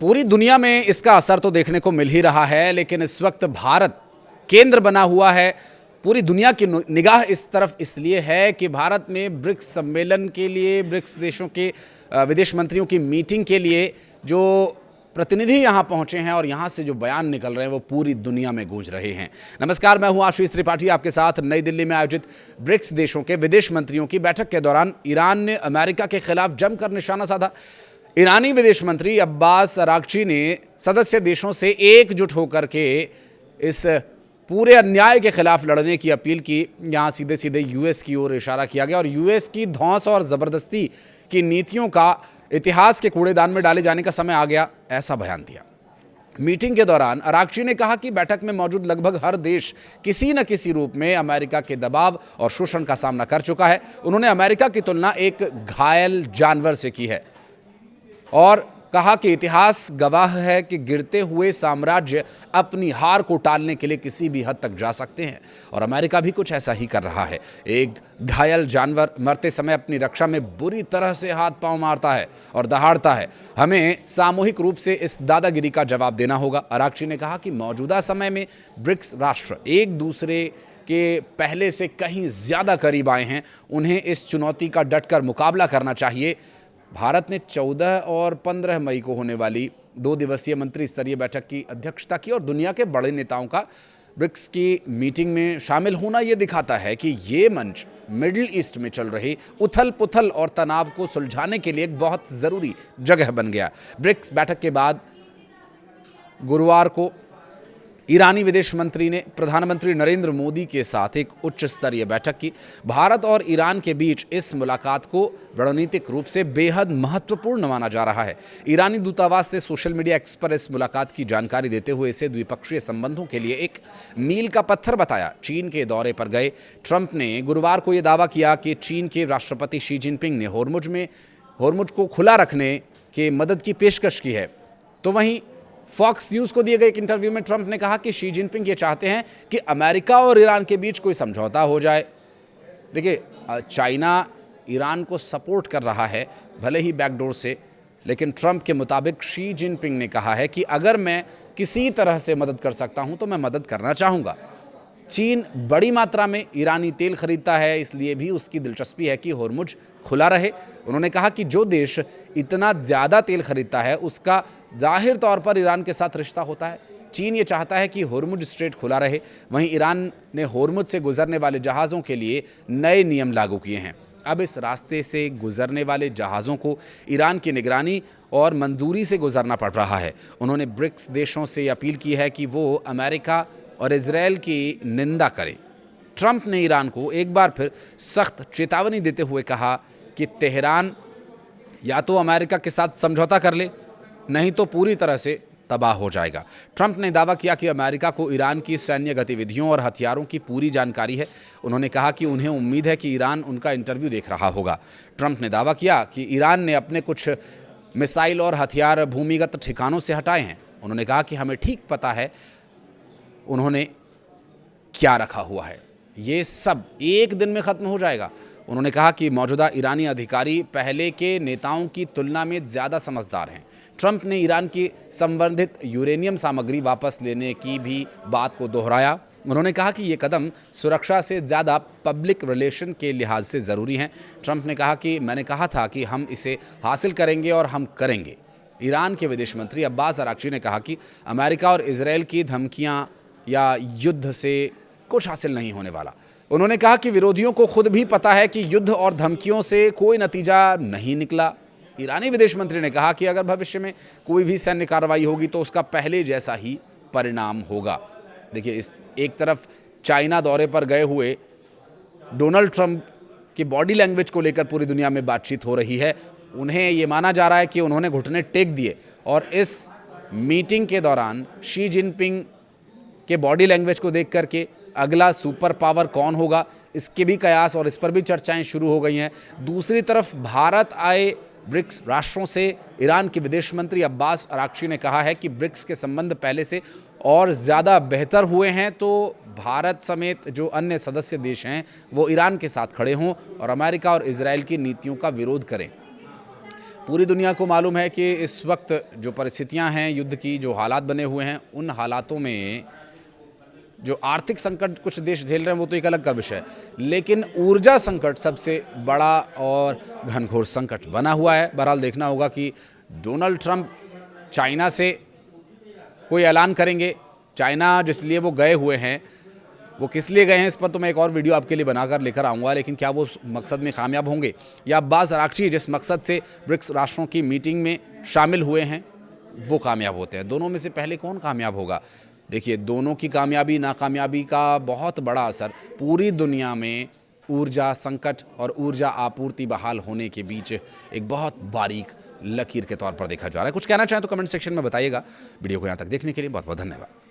पूरी दुनिया में इसका असर तो देखने को मिल ही रहा है, लेकिन इस वक्त भारत केंद्र बना हुआ है। पूरी दुनिया की निगाह इस तरफ इसलिए है कि भारत में ब्रिक्स सम्मेलन के लिए, ब्रिक्स देशों के विदेश मंत्रियों की मीटिंग के लिए जो प्रतिनिधि यहाँ पहुँचे हैं और यहाँ से जो बयान निकल रहे हैं वो पूरी दुनिया में गूंज रहे हैं। नमस्कार, मैं हूँ आशीष त्रिपाठी, आपके साथ नई दिल्ली में आयोजित ब्रिक्स देशों के विदेश मंत्रियों की बैठक के दौरान ईरान ने अमेरिका के खिलाफ जमकर निशाना साधा। ईरानी विदेश मंत्री अब्बास अरागची ने सदस्य देशों से एकजुट होकर के इस पूरे अन्याय के खिलाफ लड़ने की अपील की। यहाँ सीधे सीधे यूएस की ओर इशारा किया गया और यूएस की धौंस और ज़बरदस्ती की नीतियों का इतिहास के कूड़ेदान में डाले जाने का समय आ गया, ऐसा बयान दिया। मीटिंग के दौरान अरागची ने कहा कि बैठक में मौजूद लगभग हर देश किसी न किसी रूप में अमेरिका के दबाव और शोषण का सामना कर चुका है। उन्होंने अमेरिका की तुलना एक घायल जानवर से की है और कहा कि इतिहास गवाह है कि गिरते हुए साम्राज्य अपनी हार को टालने के लिए किसी भी हद तक जा सकते हैं और अमेरिका भी कुछ ऐसा ही कर रहा है। एक घायल जानवर मरते समय अपनी रक्षा में बुरी तरह से हाथ पांव मारता है और दहाड़ता है। हमें सामूहिक रूप से इस दादागिरी का जवाब देना होगा। अरागची ने कहा कि मौजूदा समय में ब्रिक्स राष्ट्र एक दूसरे के पहले से कहीं ज़्यादा करीब आए हैं। उन्हें इस चुनौती का डटकर मुकाबला करना चाहिए। भारत ने 14 और 15 मई को होने वाली 2 दिवसीय मंत्री स्तरीय बैठक की अध्यक्षता की और दुनिया के बड़े नेताओं का ब्रिक्स की मीटिंग में शामिल होना ये दिखाता है कि ये मंच मिडिल ईस्ट में चल रही उथल पुथल और तनाव को सुलझाने के लिए एक बहुत ज़रूरी जगह बन गया। ब्रिक्स बैठक के बाद गुरुवार को ईरानी विदेश मंत्री ने प्रधानमंत्री नरेंद्र मोदी के साथ एक उच्च स्तरीय बैठक की। भारत और ईरान के बीच इस मुलाकात को रणनीतिक रूप से बेहद महत्वपूर्ण माना जा रहा है। ईरानी दूतावास से सोशल मीडिया एक्स पर इस मुलाकात की जानकारी देते हुए इसे द्विपक्षीय संबंधों के लिए एक मील का पत्थर बताया। चीन के दौरे पर गए ट्रंप ने गुरुवार को यह दावा किया कि चीन के राष्ट्रपति शी जिनपिंग ने होर्मुज को खुला रखने के मदद की पेशकश की है। तो वहीं फॉक्स न्यूज़ को दिए गए एक इंटरव्यू में ट्रंप ने कहा कि शी जिनपिंग ये चाहते हैं कि अमेरिका और ईरान के बीच कोई समझौता हो जाए। देखिए, चाइना ईरान को सपोर्ट कर रहा है, भले ही बैकडोर से, लेकिन ट्रंप के मुताबिक शी जिनपिंग ने कहा है कि अगर मैं किसी तरह से मदद कर सकता हूं तो मैं मदद करना चाहूँगा। चीन बड़ी मात्रा में ईरानी तेल खरीदता है, इसलिए भी उसकी दिलचस्पी है कि होर्मुज खुला रहे। उन्होंने कहा कि जो देश इतना ज़्यादा तेल खरीदता है उसका जाहिर तौर पर ईरान के साथ रिश्ता होता है। चीन ये चाहता है कि होर्मुज स्ट्रेट खुला रहे। वहीं ईरान ने होर्मुज से गुजरने वाले जहाज़ों के लिए नए नियम लागू किए हैं। अब इस रास्ते से गुजरने वाले जहाज़ों को ईरान की निगरानी और मंजूरी से गुजरना पड़ रहा है। उन्होंने ब्रिक्स देशों से अपील की है कि वो अमेरिका और इजरायल की निंदा करें। ट्रंप ने ईरान को एक बार फिर सख्त चेतावनी देते हुए कहा कि तेहरान या तो अमेरिका के साथ समझौता कर ले, नहीं तो पूरी तरह से तबाह हो जाएगा। ट्रंप ने दावा किया कि अमेरिका को ईरान की सैन्य गतिविधियों और हथियारों की पूरी जानकारी है। उन्होंने कहा कि उन्हें उम्मीद है कि ईरान उनका इंटरव्यू देख रहा होगा। ट्रंप ने दावा किया कि ईरान ने अपने कुछ मिसाइल और हथियार भूमिगत ठिकानों से हटाए हैं। उन्होंने कहा कि हमें ठीक पता है उन्होंने क्या रखा हुआ है, ये सब एक दिन में ख़त्म हो जाएगा। उन्होंने कहा कि मौजूदा ईरानी अधिकारी पहले के नेताओं की तुलना में ज़्यादा समझदार हैं। ट्रंप ने ईरान की संवर्धित यूरेनियम सामग्री वापस लेने की भी बात को दोहराया। उन्होंने कहा कि ये कदम सुरक्षा से ज़्यादा पब्लिक रिलेशन के लिहाज से ज़रूरी हैं। ट्रंप ने कहा कि मैंने कहा था कि हम इसे हासिल करेंगे और हम करेंगे। ईरान के विदेश मंत्री अब्बास अरागची ने कहा कि अमेरिका और इजरायल की धमकियां या युद्ध से कुछ हासिल नहीं होने वाला। उन्होंने कहा कि विरोधियों को खुद भी पता है कि युद्ध और धमकियों से कोई नतीजा नहीं निकला। ईरानी विदेश मंत्री ने कहा कि अगर भविष्य में कोई भी सैन्य कार्रवाई होगी तो उसका पहले जैसा ही परिणाम होगा। देखिए, इस एक तरफ चाइना दौरे पर गए हुए डोनाल्ड ट्रंप की बॉडी लैंग्वेज को लेकर पूरी दुनिया में बातचीत हो रही है। उन्हें ये माना जा रहा है कि उन्होंने घुटने टेक दिए और इस मीटिंग के दौरान शी जिनपिंग के बॉडी लैंग्वेज को देख करके अगला सुपर पावर कौन होगा, इसके भी कयास और इस पर भी चर्चाएं शुरू हो गई हैं। दूसरी तरफ भारत आए ब्रिक्स राष्ट्रों से ईरान के विदेश मंत्री अब्बास अरागची ने कहा है कि ब्रिक्स के संबंध पहले से और ज़्यादा बेहतर हुए हैं, तो भारत समेत जो अन्य सदस्य देश हैं वो ईरान के साथ खड़े हों और अमेरिका और इजरायल की नीतियों का विरोध करें। पूरी दुनिया को मालूम है कि इस वक्त जो परिस्थितियां हैं युद्ध की, जो हालात बने हुए हैं, उन हालातों में जो आर्थिक संकट कुछ देश झेल रहे हैं वो तो एक अलग का विषय है, लेकिन ऊर्जा संकट सबसे बड़ा और घनघोर संकट बना हुआ है। बहरहाल देखना होगा कि डोनाल्ड ट्रंप चाइना से कोई ऐलान करेंगे। चाइना जिस लिए वो गए हुए हैं, वो किस लिए गए हैं, इस पर तो मैं एक और वीडियो आपके लिए बनाकर लेकर आऊँगा, लेकिन क्या वो उस मकसद में कामयाब होंगे, या अब्बास अराक्ची जिस मकसद से ब्रिक्स राष्ट्रों की मीटिंग में शामिल हुए हैं वो कामयाब होते हैं। दोनों में से पहले कौन कामयाब होगा? देखिए, दोनों की कामयाबी नाकामयाबी का बहुत बड़ा असर पूरी दुनिया में ऊर्जा संकट और ऊर्जा आपूर्ति बहाल होने के बीच एक बहुत बारीक लकीर के तौर पर देखा जा रहा है। कुछ कहना चाहें तो कमेंट सेक्शन में बताइएगा। वीडियो को यहाँ तक देखने के लिए बहुत बहुत धन्यवाद।